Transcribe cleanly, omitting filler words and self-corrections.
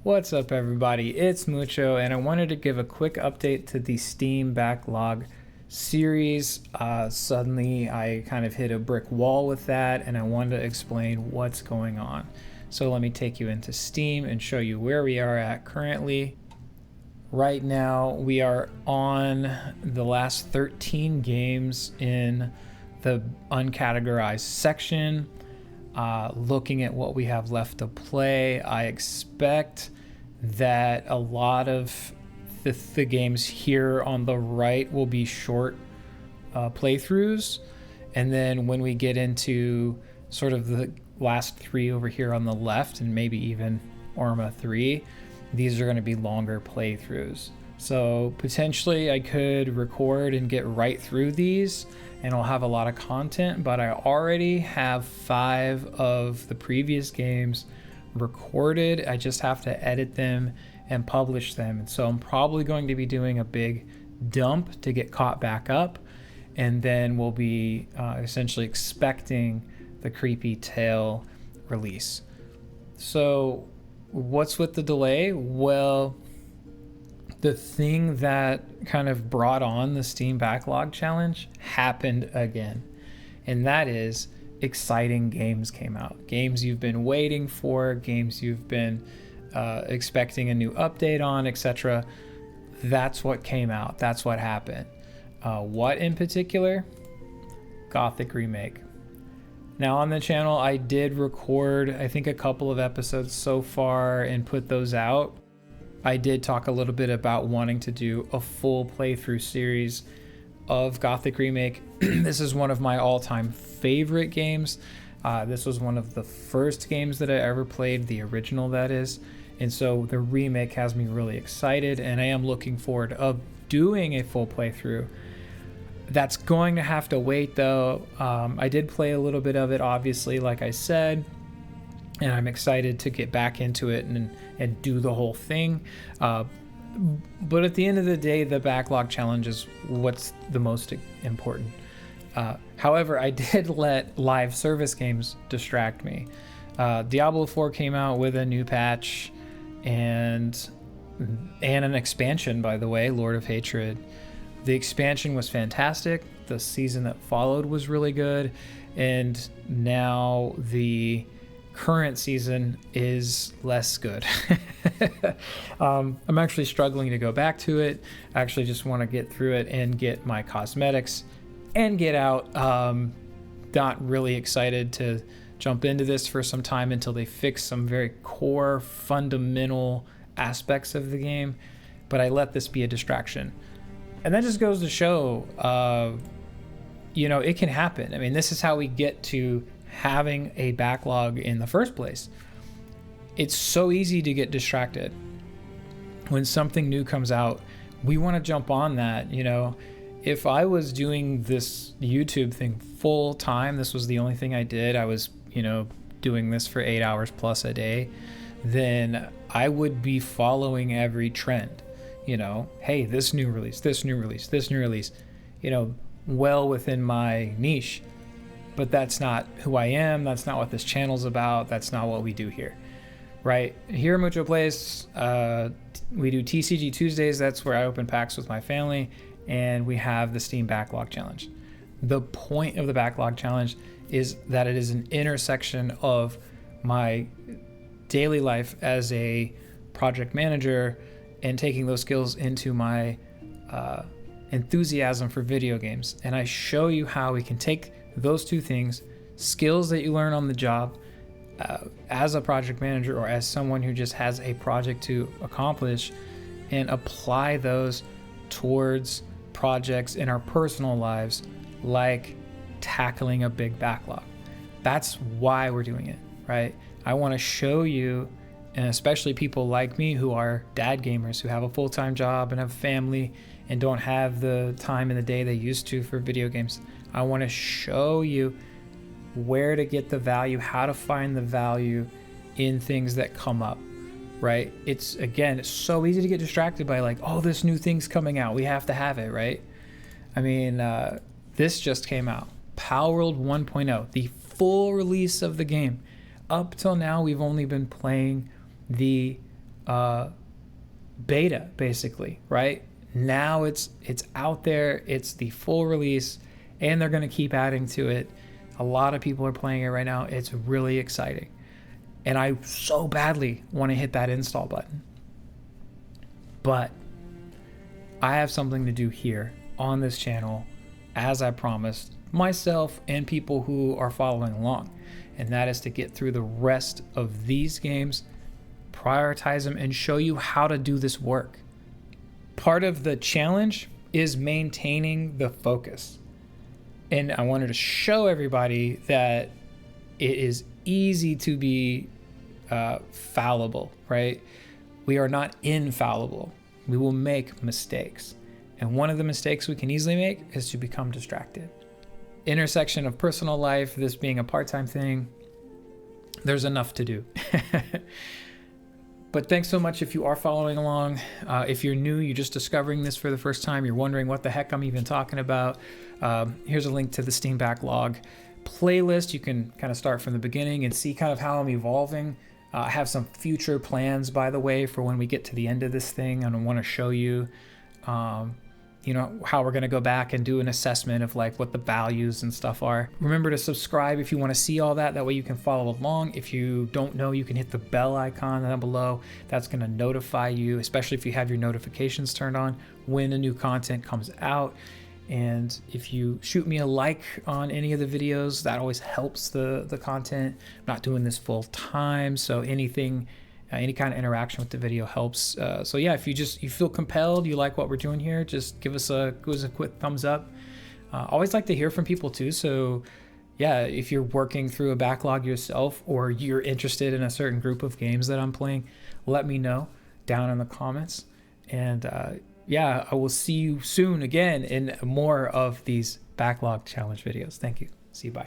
What's up, everybody? It's Mucho, and I wanted to give a quick update to the Steam backlog series. Suddenly, I kind of hit a brick wall with that, and I wanted to explain what's going on. So let me take you into Steam and show you where we are at currently. Right now, we are on the last 13 games in the uncategorized section. Looking at what we have left to play, I expect that a lot of the games here on the right will be short playthroughs, and then when we get into sort of the last three over here on the left, and maybe even Orma 3, these are going to be longer playthroughs. So potentially I could record and get right through these and I'll have a lot of content, but I already have 5 of the previous games recorded. I just have to edit them and publish them. And so I'm probably going to be doing a big dump to get caught back up, and then we'll be essentially expecting the Creepy Tale release. So what's with the delay? Well, the thing that kind of brought on the Steam Backlog Challenge happened again. And that is exciting games came out. Games you've been waiting for, games you've been expecting a new update on, etc. That's what came out. That's what happened. What in particular? Gothic Remake. Now on the channel, I did record, I think, a couple of episodes so far and put those out. I did talk a little bit about wanting to do a full playthrough series of Gothic Remake. This is one of my all-time favorite games. This was one of the first games that I ever played, the original that is. And so the remake has me really excited, and I am looking forward of doing a full playthrough. That's going to have to wait though. I did play a little bit of it, obviously, like I said, and I'm excited to get back into it and do the whole thing. But at the end of the day, the backlog challenge is what's the most important. However, I did let live service games distract me. Diablo 4 came out with a new patch and an expansion, by the way, Lord of Hatred. The expansion was fantastic. The season that followed was really good. And now the current season is less good. I'm actually struggling to go back to it. I actually just want to get through it and get my cosmetics and get out. Not really excited to jump into this for some time until they fix some very core fundamental aspects of the game, but I let this be a distraction. And that just goes to show, it can happen. I mean, this is how we get to having a backlog in the first place. It's so easy to get distracted. When something new comes out, we want to jump on that. If I was doing this YouTube thing full time, this was the only thing I did, I was, doing this for 8 hours plus a day, then I would be following every trend. Hey, this new release, well within my niche. But that's not who I am. That's not what this channel's about. That's not what we do here, right? Here at Mucho Plays, we do TCG Tuesdays. That's where I open packs with my family, and we have the Steam Backlog Challenge. The point of the Backlog Challenge is that it is an intersection of my daily life as a project manager and taking those skills into my enthusiasm for video games. And I show you how we can take those two things, skills that you learn on the job as a project manager or as someone who just has a project to accomplish, and apply those towards projects in our personal lives, like tackling a big backlog. That's why we're doing it, right? I want to show you, and especially people like me who are dad gamers, who have a full-time job and have a family and don't have the time in the day they used to for video games. I want to show you where to get the value, how to find the value in things that come up, right? It's so easy to get distracted by this new thing's coming out, we have to have it, right? I mean, this just came out, Palworld 1.0, the full release of the game. Up till now, we've only been playing the beta, basically, right? Now it's out there, it's the full release, and they're going to keep adding to it. A lot of people are playing it right now. It's really exciting. And I so badly want to hit that install button. But I have something to do here on this channel, as I promised myself and people who are following along. And that is to get through the rest of these games, prioritize them, and show you how to do this work. Part of the challenge is maintaining the focus. And I wanted to show everybody that it is easy to be fallible, right? We are not infallible. We will make mistakes. And one of the mistakes we can easily make is to become distracted. Intersection of personal life, this being a part-time thing, there's enough to do. But thanks so much if you are following along. If you're new, you're just discovering this for the first time, you're wondering what the heck I'm even talking about, here's a link to the Steam backlog playlist. You can kind of start from the beginning and see kind of how I'm evolving. I have some future plans, by the way, for when we get to the end of this thing, and I want to show you, you know, how we're going to go back and do an assessment of like what the values and stuff are. Remember to subscribe if you want to see all that. That way you can follow along. If you don't know, you can hit the bell icon down below. That's going to notify you, especially if you have your notifications turned on, when a new content comes out. And if you shoot me a like on any of the videos, that always helps the content. I'm not doing this full time, so anything, any kind of interaction with the video helps. So yeah, if you feel compelled, you like what we're doing here, just give us a quick thumbs up. Always like to hear from people too. So yeah, if you're working through a backlog yourself, or you're interested in a certain group of games that I'm playing, let me know down in the comments. And yeah, I will see you soon again in more of these backlog challenge videos. Thank you. See you. Bye.